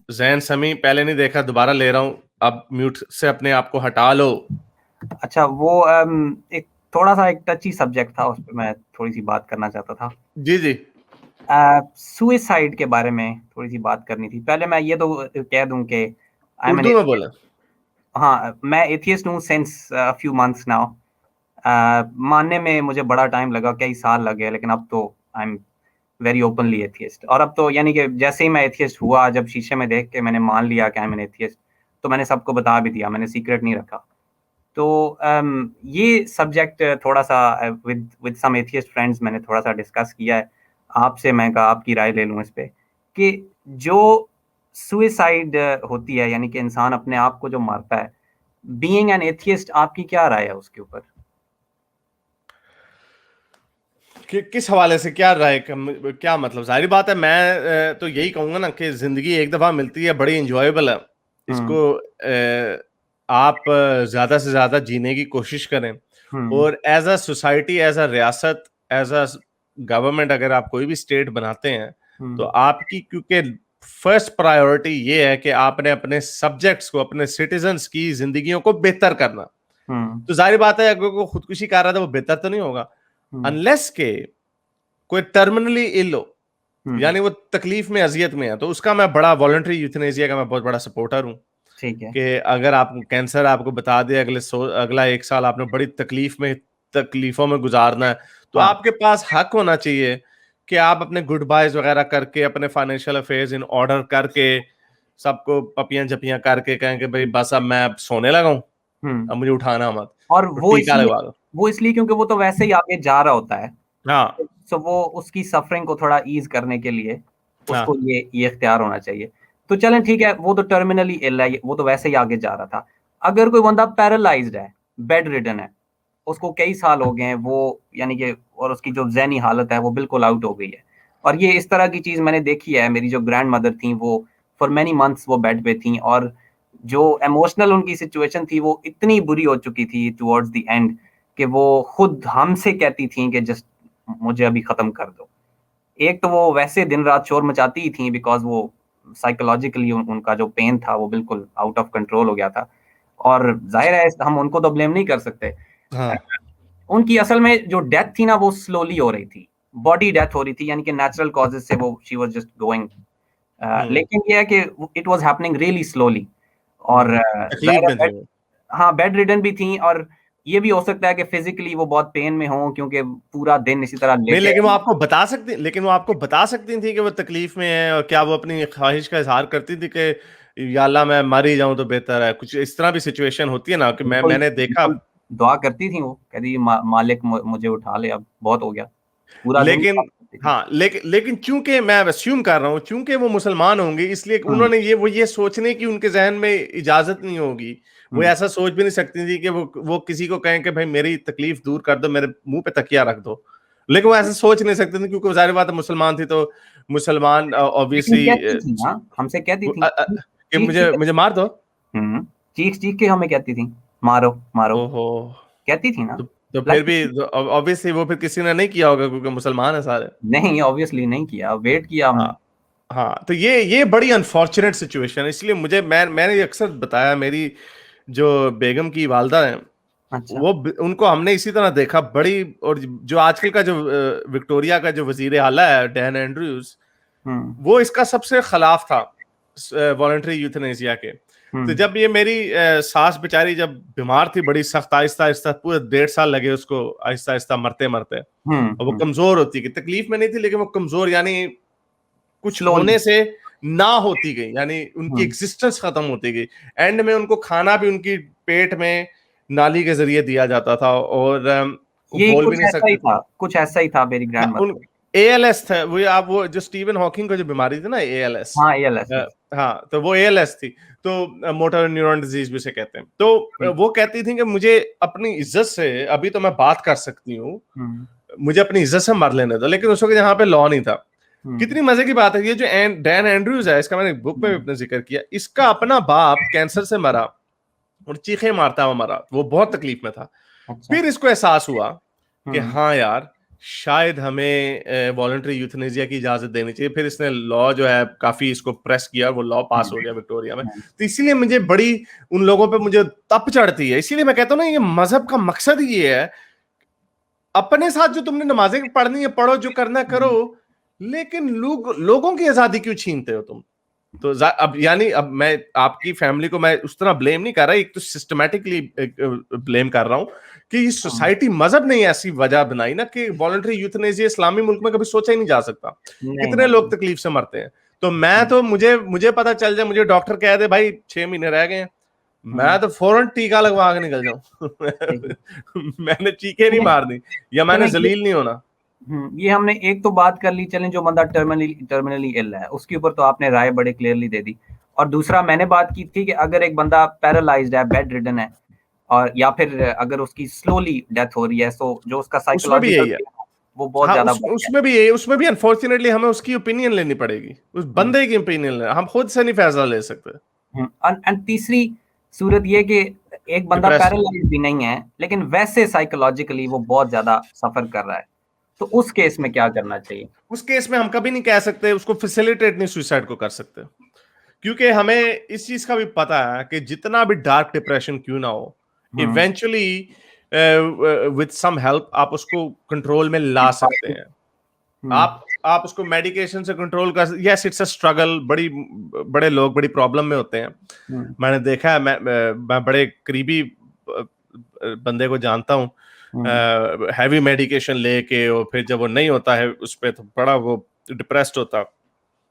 जैन समी पहले नहीं देखा, दोबारा ले रहा हूँ, अब म्यूट से अपने आप को हटा लो। अच्छा, वो एक थोड़ा सा एक टची सब्जेक्ट था, उस पर मैं थोड़ी सी बात करना चाहता था। जी जी। सुइसाइड के बारे में थोड़ी सी बात करनी थी। पहले मैं ये तो कह दूं कि आई एम एन उर्दू में बोला। हाँ, मैं एथियस्ट हूँ सिंस फ्यू मंथ्स नाउ। मानने में मुझे बड़ा टाइम लगा, कई साल लगे, लेकिन अब तो I am very openly atheist. और अब तो यानी कि जैसे ही मैं एथियस्ट हुआ, जब शीशे में देख के मैंने मान लिया कि आई एम एन एथियस्ट, तो मैंने सबको बता भी दिया, मैंने सीक्रेट नहीं रखा। तो ये सब्जेक्ट थोड़ा सा विद सम एथियस्ट फ्रेंड्स मैंने थोड़ा सा डिस्कस किया है। आपसे मैं कहा आपकी राय ले लूं इस पे, कि जो सुइसाइड होती है, यानी कि इंसान अपने आप को जो मारता है, बीइंग एन एथियस्ट, आपकी क्या राय है उसके ऊपर? किस हवाले से क्या राय, क्या मतलब? जाहिर बात है, मैं तो यही कहूंगा ना कि जिंदगी एक दफा मिलती है, बड़ी इंजॉयबल है। हम्म। इसको आप ज्यादा से ज्यादा जीने की कोशिश करें। हम्म। और as a society, as a रियासत, एज अ गवर्नमेंट, अगर आप कोई भी स्टेट बनाते हैं, तो हम्म। आपकी, क्योंकि फर्स्ट प्रायोरिटी ये है कि आपने अपने सब्जेक्ट्स को, अपने सिटीजन्स की जिंदगियों को बेहतर करना। हम्म। तो जाहिर बात है, अगर कोई खुदकुशी कर रहा था, वो बेहतर तो नहीं होगा, हम्म। अनलेस के कोई टर्मिनली इल हो, हम्म। यानी वो तकलीफ में, अजियत में है। तो उसका मैं बड़ा वॉलंटरी यूथनेसिया का मैं बहुत बड़ा सपोर्टर हूं। ठीक है। कि अगर आप कैंसर आपको बता दे, अगला 1 साल आपने बड़ी तकलीफों में गुजारना है, तो हाँ। आपके पास हक होना चाहिए कि आप अपने गुड बाइज वगैरह करके, अपने फाइनेंशियल अफेयर्स इन ऑर्डर करके, सबको पपियां जपियां करके कहें कि भाई बस अब मैं सोने लगा हूं, हम्म। अब मुझे उठाना मत, और तो टीका लगवा दो। वो इसलिए क्योंकि वो तो वैसे ही आगे जा रहा होता है। हाँ सो वो उसकी सफरिंग को थोड़ा ईज करने के लिए उसको हाँ। ये इख्तियार होना चाहिए। तो चलें, ठीक है, वो तो टर्मिनली इल है, वो तो वैसे ही आगे जा रहा था। अगर कोई बंदा पैरालाइज्ड है, बेड रिडन है, उसको कई साल हो गए हैं, वो यानी कि, और उसकी जो ज़हनी हालत है वो बिल्कुल आउट हो गई है। और ये इस तरह की चीज़ मैंने देखी है। मेरी जो ग्रैंड मदर थी, वो फॉर मैनी मंथ्स वो बेड पे थी, और जो इमोशनल उनकी सिचुएशन थी वो इतनी बुरी हो चुकी थी टुवर्ड्स द एंड, कि वो खुद हमसे कहती थी कि जस्ट मुझे अभी खत्म कर दो। एक तो वो वैसे दिन रात शोर मचाती ही थी, बिकॉज वो साइकोलॉजिकली उनका जो पेन था वो बिल्कुल आउट ऑफ कंट्रोल हो गया था। और जाहिर है हम उनको तो ब्लेम नहीं कर सकते। हाँ। उनकी असल में जो डेथ थी ना, वो स्लोली हो रही थी, बॉडी डेथ हो रही थी, यानी कि नेचुरल कॉजेज से वो शी वाज जस्ट गोइंग। हम्म। लेकिन ये है कि it was happening really slowly. और तकलीफ जाहिर में है, थे वो। हाँ, बेड रिडन भी थी। और ये भी हो सकता है कि फिजिकली वो बहुत पेन में हो, क्योंकि पूरा दिन इसी तरह नहीं, लेटे लेकिन वो रहना। आपको बता सकती, थी कि वो तकलीफ में है, और क्या वो अपनी ख्वाहिश का इजहार करती थी कि या अल्लाह मैं मर ही जाऊं तो बेहतर है? कुछ इस तरह भी सिचुएशन होती है ना, कि बिल्कुल मैंने देखा। बिल्कुल, दुआ करती थी वो, कहती मालिक मुझे उठा ले, अब बहुत हो गया। पूरा दिन दुआ लेकिन करती थी। हाँ, लेकिन चूंकि मैं अस्यूम कर रहा हूँ, चूंकि वो मुसलमान होंगे, इसलिए हम्म। उन्होंने ये सोचने की उनके जहन में इजाजत नहीं होगी। वो हम्म। ऐसा सोच भी नहीं सकती थी कि वो किसी को कहें कि भाई मेरी तकलीफ दूर कर दो, मेरे मुंह पे तकिया रख दो। लेकिन वो ऐसा सोच नहीं सकते थे, क्योंकि वो जाहिर बात है मुसलमान थी, तो मुसलमान लेकिन ऑब्वियसली कहती थी ना, हमसे कहती थी, कि चीख मुझे चीख। मुझे मार दो। हम्म। चीख चीख के हमें कहती थी, मारो मारो, ओहो। कहती थी ना। तो फिर भी लाइक, ऑब्वियसली वो फिर किसी ने नहीं किया होगा, क्योंकि मुसलमान है सारे। नहीं, ऑब्वियसली नहीं किया, वेट किया हमने। हाँ हाँ। तो ये बड़ी अनफॉर्चुनेट सिचुएशन है, इसलिए मैंने ये अक्सर बताया, मेरी जो बेगम की वालदा है, अच्छा। उनको हमने इसी तरह देखा बड़ी। और जो आजकल का जो विक्टोरिया का जो वजीर आला है, डैन एंड्रयूज, हम्म। वो इसका सबसे खिलाफ था, वॉलंटरी यूथनेसिया के। तो हम्म। जब ये मेरी सास बेचारी जब बीमार थी, बड़ी सख्त, आहिस्ता आहिस्ता पूरे 1.5 साल लगे उसको, आहिस्ता आहिस्ता मरते मरते। हम्म। और वो कमजोर होती गई, तकलीफ में नहीं थी, लेकिन वो कमजोर, यानी कुछ स्लोली। होने से ना होती गई, यानी उनकी हम्म। एग्जिस्टेंस खत्म होती गई। एंड में उनको खाना भी उनकी पेट में नाली के जरिए दिया जाता था, और वो ये बोल भी कुछ नहीं ऐसा ही सकते थे। था, कुछ ऐसा ही था मेरी हाँ, ग्रैंड उन मदर। एएलएस था वो जो स्टीवन हॉकिंग को जो बीमारी थी ना, एएलएस। हाँ, एएलएस, यस। हाँ, तो वो एएलएस थी। तो मोटर न्यूरॉन डिजीज भी उसे कहते हैं। तो ठीक। वो कहती थी कि मुझे अपनी इज्जत से, अभी तो मैं बात कर सकती हूँ, हम्म। मुझे अपनी इज्जत से मर लेने दो। लेकिन उस वक्त यहाँ पे लॉ नहीं था। हम्म। कितनी मजे की बात है, ये जो डैन एंड्रयूज है, इसका मैंने बुक में भी हम्म। अपने जिक्र किया, इसका अपना बाप कैंसर से मरा, और चीखे मारता हुआ मरा, वो बहुत तकलीफ में था। अच्छा। फिर इसको एहसास हुआ कि हम्म। हाँ यार, शायद हमें वॉलंटरी यूथनेसिया की इजाजत देनी चाहिए। फिर इसने लॉ जो है काफी इसको प्रेस किया, वो लॉ पास हो गया विक्टोरिया में। तो इसीलिए मुझे बड़ी उन लोगों पे मुझे तप चढ़ती है। इसीलिए मैं कहता हूँ ना, ये मजहब का मकसद ही ये है, अपने साथ जो तुमने नमाजें पढ़नी है पढ़ो, जो करना करो, लेकिन लोगों की आजादी क्यों छीनते हो तुम? तो अब यानी अब मैं आपकी फैमिली को मैं उस तरह ब्लेम नहीं कर रहा, एक तो सिस्टमैटिकली ब्लेम कर रहा हूं कि ये सोसाइटी, मजहब ने ऐसी वजह बनाई ना कि वॉलंटरी यूथनेसिया इस्लामी मुल्क में कभी सोचा ही नहीं जा सकता। नहीं कितने लोग नहीं तकलीफ से मरते हैं। तो मैं तो मुझे मुझे पता चल जाए, मुझे डॉक्टर कह दे भाई 6 महीने रह गए हैं, मैं तो फौरन टीका लगवा के निकल ठीक जाऊं। मैंने चीखे नहीं है। मारनी, या मैंने चलें जलील नहीं होना। ये हमने एक तो बात कर ली, चलें जो बंदा टर्मिनली इल है उसके ऊपर तो आपने राय बड़े क्लियरली दे दी। और दूसरा मैंने बात की थी कि अगर एक बंदा पैरालाइज्ड है, बेड रिडन है, और या फिर अगर उसकी स्लोली डेथ हो रही है, तो जो उसका उसमें भी साइकोलॉजिकल यही है। वो बहुत हाँ, ज्यादा बढ़ गया उसमें भी यही, उसमें भी अनफॉर्चुनेटली हमें उसकी ओपिनियन लेनी पड़ेगी, उस है। बंदे की ओपिनियन लेना, हम खुद से नहीं फैसला ले सकते। एंड तीसरी सूरत ये कि एक बंदा डिप्रेस्ड। पैरालाइज भी नहीं है लेकिन वैसे साइकोलॉजिकली वो बहुत ज्यादा सफर कर रहा है, तो उस केस में क्या करना चाहिए? उस केस में हम कभी नहीं कह सकते उसको फैसिलिटेट नहीं सुसाइड को कर सकते, क्योंकि हमें इस चीज का भी पता है कि जितना भी डार्क डिप्रेशन क्यों ना हो, हम्म इवेंचुअली विद सम हेल्प आप उसको कंट्रोल में ला सकते हैं। हम्म आप उसको मेडिकेशन से कंट्रोल कर, यस इट्स अ स्ट्रगल, बड़े लोग बड़ी प्रॉब्लम में होते हैं। हम्म मैंने देखा है, मैं बड़े करीबी बंदे को जानता हूँ, हम्म हैवी मेडिकेशन लेके, और फिर जब वो नहीं होता है उस पे तो बड़ा वो डिप्रेस्ड होता।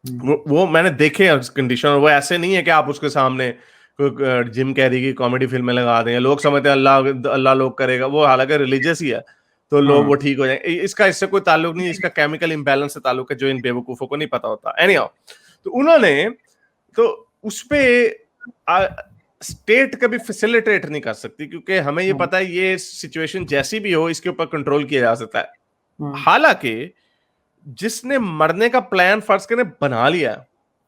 हम्म वो मैंने देखे कंडीशन, वो ऐसे नहीं है कि आप उसके सामने जिम कैरी की कॉमेडी फिल्में लगा देंगे, लोग समझते हैं अल्लाह अल्लाह लोग करेगा, वो हालांकि रिलीजियस ही है, तो लोग वो ठीक हो जाएंगे। इसका इससे कोई ताल्लुक नहीं, इसका केमिकल इम्बैलेंस से ताल्लुक है जो इन बेवकूफों को नहीं पता होता। एनीहाउ, तो उन्होंने तो उस पे स्टेट कभी फैसिलिटेट नहीं कर सकती, क्योंकि हमें ये पता है ये सिचुएशन जैसी भी हो इसके ऊपर कंट्रोल किया जा सकता है। हालांकि जिसने मरने का प्लान फर्ज करने बना लिया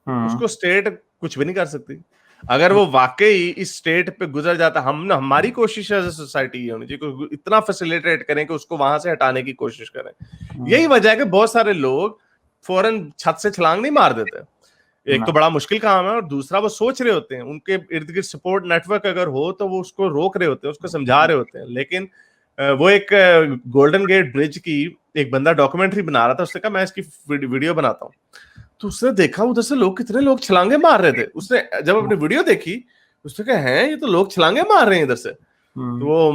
उसको स्टेट कुछ भी नहीं कर सकती। अगर वो वाकई इस स्टेट पे गुजर जाता, हम ना, हमारी कोशिश एज सोसाइटी ये होनी चाहिए कि इतना फैसिलिटेट करें कि उसको वहां से हटाने की कोशिश करें। यही वजह है कि बहुत सारे लोग फौरन छत से छलांग नहीं मार देते। एक तो बड़ा मुश्किल काम है, और दूसरा वो सोच रहे होते हैं, उनके इर्द गिर्द सपोर्ट नेटवर्क अगर हो तो वो उसको रोक रहे होते हैं, उसको समझा रहे होते हैं। लेकिन वो एक गोल्डन गेट ब्रिज की एक बंदा डॉक्यूमेंट्री बना रहा था, उसने कहा मैं इसकी वीडियो बनाता हूँ। तो उसने देखा उधर से लोग, कितने लोग छलांगे मार रहे थे। उसने जब अपनी वीडियो देखी, उसने कहा हैं ये तो लोग छलांगे मार रहे हैं इधर से। तो वो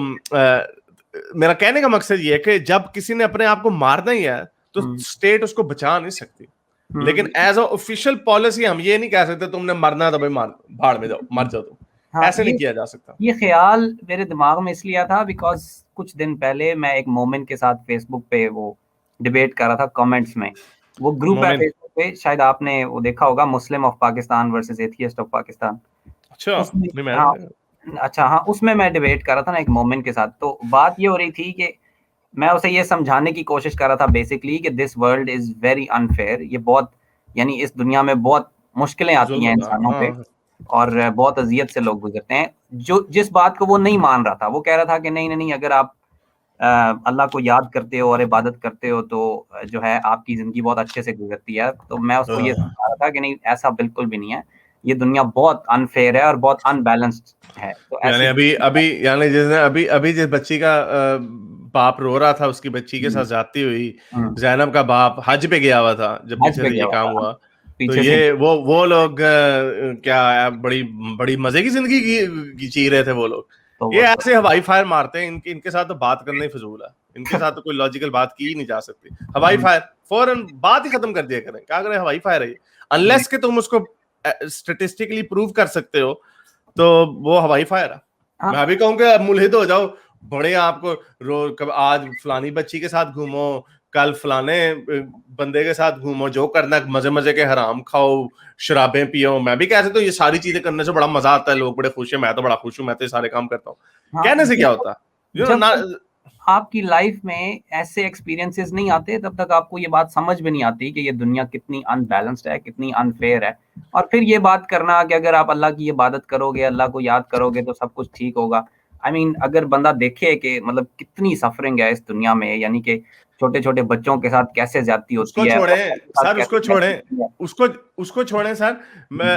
मेरा कहने का मकसद ये है कि जब किसी ने अपने आप को मारना ही है तो स्टेट उसको बचा नहीं सकती। लेकिन एज अ ऑफिशियल पॉलिसी हम ये नहीं कह सकते तुमने मरना तो भाई मार, भाड़ में जाओ, मर जाओ तुम। हाँ, ऐसे नहीं किया जा सकता। ये ख्याल मेरे दिमाग में इसलिए आया था बिकॉज कुछ दिन पहले मैं एक मोमिन के साथ फेसबुक पे वो डिबेट कर रहा था कमेंट्स में। वो ग्रुप है मोमिन, फेसबुक पे, शायद आपने वो देखा होगा, मुस्लिम of Pakistan versus atheist of Pakistan. अच्छा उसमें नहीं मैं हाँ, नहीं। अच्छा हाँ, उसमें मैं डिबेट कर रहा था ना एक मोमिन के साथ। तो बात ये हो रही थी कि मैं उसे ये समझाने की कोशिश कर रहा था बेसिकली कि this world is very unfair. ये बहुत, यानी इस दुनिया में बहुत मुश्किलें आती हैं जुल्म था, इंसानों पे, हाँ। और बहुत अजियत से लोग गुजरते हैं। जो जिस बात को वो नहीं मान रहा था, वो कह रहा था कि नहीं नहीं नहीं, अगर आप अल्लाह को याद करते हो और इबादत करते हो तो जो है आपकी जिंदगी बहुत अच्छे से गुजरती है। तो मैं उसको ये समझा रहा था कि नहीं, ऐसा बिल्कुल भी नहीं है, ये दुनिया बहुत अनफेयर है और बहुत अनबैलेंस्ड है। तो यानी ऐसी अभी अभी यानी जिसने अभी अभी जिस बच्ची का बाप रो रहा था उसकी बच्ची के साथ जाती हुई, जैनब का बाप हज पे गया हुआ था जब हज पीछे पे से गया ये हुआ काम था हुआ, तो पीछे से। ये वो लोग क्या बड़ी बड़ी मजे की जिंदगी जी रहे थे वो लोग। तो ये वो तो ऐसे हवाई फायर मारते हैं, इनके साथ तो बात करना ही फजूल है। इनके साथ तो कोई लॉजिकल बात की ही नहीं जा सकती। हवाई फायर फौरन बात ही खत्म कर दिया करें, क्या करें, हवाई फायर है ये। अनलेस कि तुम उसको स्टेटिस्टिकली प्रूव कर सकते हो तो वो हवाई फायर है। मैं अभी कहूंगा मुल्हिद हो जाओ, बड़े आपको रोज आज फलानी बच्ची के साथ घूमो, कल फलाने बंदे के साथ घूमो, जो करना मजे मजे के हराम खाओ, शराबें पियो। मैं भी कह सकता हूँ ये सारी चीजें करने से बड़ा मजा आता है, लोग बड़े खुश हैं, मैं तो बड़ा खुश हूँ, मैं तो ये सारे काम करता हूँ। हाँ, कहने से क्या होता जब ना। तक आपकी लाइफ में ऐसे एक्सपीरियंसेस नहीं आते तब तक आपको ये बात समझ में नहीं आती कि ये दुनिया कितनी अनबैलेंस्ड है, कितनी अनफेयर है। और फिर ये बात करना कि अगर आप अल्लाह की इबादत करोगे, अल्लाह को याद करोगे तो सब कुछ ठीक होगा। आई मीन अगर बंदा देखे कि मतलब कितनी सफरिंग है इस दुनिया में, यानी कि छोटे-छोटे बच्चों के साथ कैसे ज्यादती उसको होती है, छोड़ें औरतों के साथ सर, उसको कैसे छोड़ें, होती है। उसको उसको छोड़ें सर।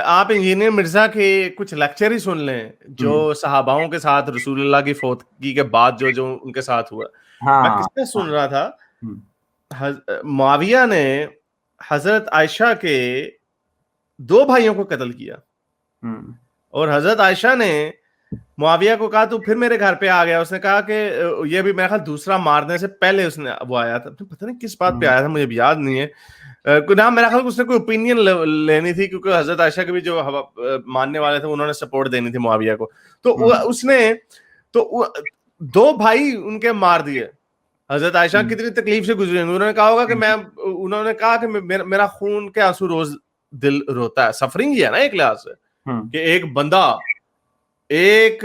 आप इंजीनियर मिर्जा के कुछ लेक्चर ही सुन लें, जो सहाबाओं के साथ रसूलुल्लाह की फौतगी के बाद जो जो उनके साथ हुआ। मैं हाँ, किससे सुन हाँ। रहा था, हुँ, मुआविया ने हजरत आयशा के 2 भाइयों को कत्ल किया, हुँ, और हजरत आयशा ने मुआविया को कहा तू फिर मेरे घर पे आ गया। उसने कहा कि ये भी मेरा ख्याल दूसरा मारने से पहले उसने वो आया था, पता नहीं किस बात पे हुँ, आया था, मुझे भी याद नहीं है। ना मेरा ख्याल उसने कोई ओपिनियन लेनी थी, क्योंकि हजरत आयशा के भी जो मानने वाले थे उन्होंने सपोर्ट देनी थी मुआविया को। तो उसने तो 2 भाई उनके मार दिए। हजरत आयशा कितनी तकलीफ से गुजरी होंगी, उन्होंने कहा होगा कि उन्होंने कहा कि मेरा खून के आंसू रोज दिल रोता है। सफरिंग ही है ना एक लिहाज से, कि एक बंदा, एक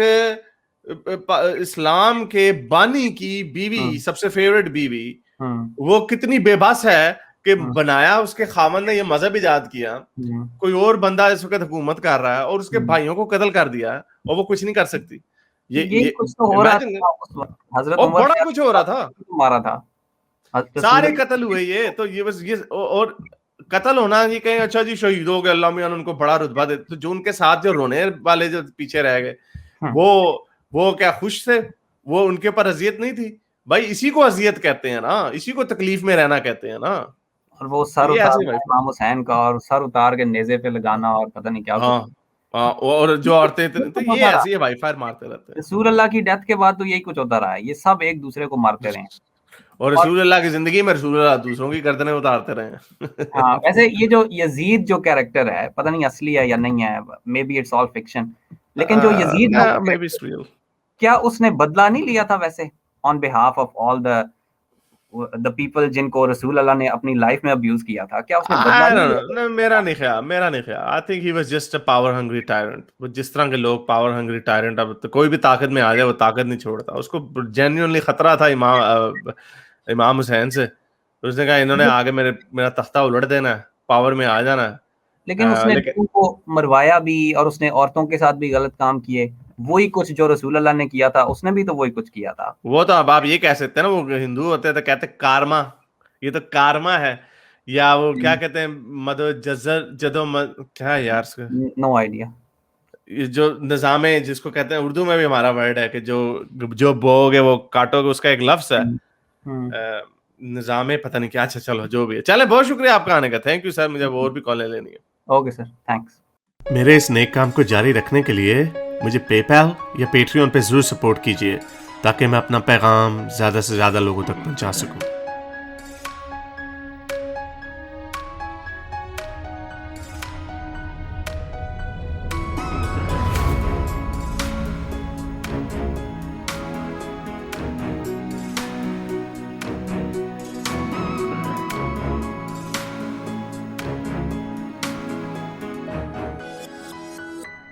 इस्लाम के बानी की बीवी, सबसे फेवरेट बीवी, वो कितनी बेबस है कि बनाया उसके खामन ने ये मजहब इजाद किया, कोई और बंदा इस वक्त हुकूमत कर रहा है और उसके भाइयों को कत्ल कर दिया है और वो कुछ नहीं कर सकती। यही ये कुछ तो हो रहा इमेजिन, था उस वक़्त, हज़रत और उमर बड़ा ने कुछ हो रहा था, मारा था। सारे रसूल कत्ल हुए। ये तो ये बस ये और कत्ल होना, ये कहें अच्छा जी शहीद हो गए, अल्लाह मियां ने उनको बड़ा रुतबा दे, तो जो उनके साथ जो रोने वाले जो पीछे रह गए, वो क्या खुश थे? वो उनके ऊपर अजियत नहीं थी? भाई इसी को अजियत कहते हैं ना, इसी को तकलीफ में रहना कहते हैं ना। और वो तो सर ये ऐसे उतारना भाई, इमाम हुसैन का, और सर उतार के नेज़े पे लगाना और पता नहीं क्या कुछ। हाँ हाँ, और जो औरतें तो कुछ ये होता ऐसे रहा। ही भाई फायर मारते रहते हैं। रसूल अल्लाह की डेथ के बाद तो यही कुछ होता रहा है। ये सब एक दूसरे को मारते रहे हैं। और और रसूल अल्लाह की जिंदगी में रसूल अल्लाह दूसरों की गर्दनें उतारते रहे हाँ, हैं। वैसे ये जो यज़ीद जो कैरेक्टर है, पता नहीं असली है या नहीं है, may be it's all fiction. लेकिन जो यज़ीद ना वाला मे बी कैरेक्टर, रियल। क्या उसने बदला नहीं लिया था वैसे on behalf of all the people जिनको रसूल अल्लाह ने अपनी लाइफ में अब्यूज किया था? क्या उसने बदला I नहीं don't लिया know. था? No, मेरा नहीं ख्याल। I think he was just a power hungry tyrant. वो जिस तरह के लोग पावर हंग्री टायरेंट, अब तो कोई भी ताकत में आ जाए वो ताकत नहीं छोड़ता। उसको जेन्युइनली खतरा था इमाम हुसैन से। तो उसने कहा इन्होंने लेकिन आगे मेरा तख्ता उलट देना है, पावर में आ जाना है। लेकिन उसने लेकिन लोगों को मरवाया भी, और उसने औरतों के साथ भी गलत काम किए। वही कुछ जो रसूल अल्लाह ने किया था, उसने भी तो वही कुछ किया था। वो तो अब आप ये कह सकते हैं ना, वो हिंदू होते हैं तो कहते हैं कार्मा, ये तो कार्मा है। या वो क्या कहते हैं, मदो जजर जदो क्या है यार उसका, नो आइडिया। ये जो निजामे जिसको कहते हैं, उर्दू में भी हमारा वर्ड है कि जो जो बोओगे वो काटोगे, उसका एक लफ्ज है निजामे, पता नहीं क्या। अच्छा चलो जो भी है, चले, बहुत शुक्रिया आपका आने का, थैंक यू सर, मुझे और भी कॉलें लेनी है। Okay sir, thanks. मेरे इस नेक काम को जारी रखने के लिए मुझे पेपैल या पेट्रियन पे जरूर सपोर्ट कीजिए, ताकि मैं अपना पैगाम ज्यादा से ज्यादा लोगों तक पहुंचा सकूं।